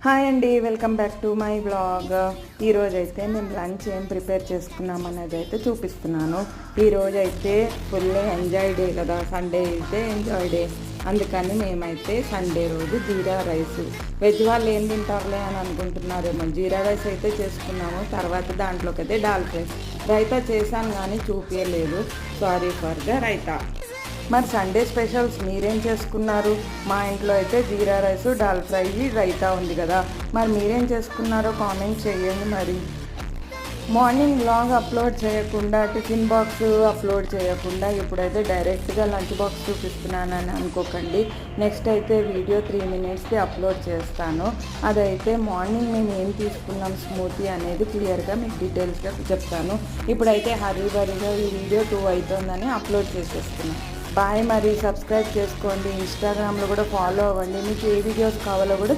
Hi అండి, welcome back to my blog. ఈరోజైతే మేము లంచ్ ఏం ప్రిపేర్ చేసుకున్నాం అనేది అయితే చూపిస్తున్నాను. ఈరోజైతే ఫుల్ ఎంజాయ్ డే కదా, సండే అయితే ఎంజాయ్ డే. అందుకని మేమైతే సండే రోజు జీరా రైస్, వెజ్ వాళ్ళు ఏం తింటారులే అని అనుకుంటున్నారేమో, జీరా రైస్ అయితే చేసుకున్నాము. తర్వాత దాంట్లోకి అయితే దాల్ ఫ్రై, రైతా చేశాను కానీ చూపించలేదు, సారీ ఫర్ ద రైతా. మరి సండే స్పెషల్స్ మీరేం చేసుకున్నారు? మా ఇంట్లో అయితే జీరా రైస్, దాల్ ఫ్రై, రైతా ఉంది కదా. మరి మీరేం చేసుకున్నారో కామెంట్ చేయండి. మరి మార్నింగ్ వ్లాగ్ అప్లోడ్ చేయకుండా, టిఫిన్ బాక్స్ అప్లోడ్ చేయకుండా ఇప్పుడైతే డైరెక్ట్గా లంచ్ బాక్స్ చూపిస్తున్నానని అనుకోకండి. నెక్స్ట్ అయితే వీడియో 3 minutesకి అప్లోడ్ చేస్తాను. అదైతే మార్నింగ్ మేము ఏం తీసుకున్నాం స్మూతీ అనేది క్లియర్గా మీకు డీటెయిల్స్గా చెప్తాను. ఇప్పుడైతే హరీబరీగా ఈ వీడియో 2 అవుతుందని అప్లోడ్ చేసేస్తున్నాను. బాయ్. మరి సబ్స్క్రైబ్ చేసుకోండి, ఇన్స్టాగ్రామ్లో కూడా ఫాలో అవ్వండి. మీకు ఏ వీడియోస్ కావాలో కూడా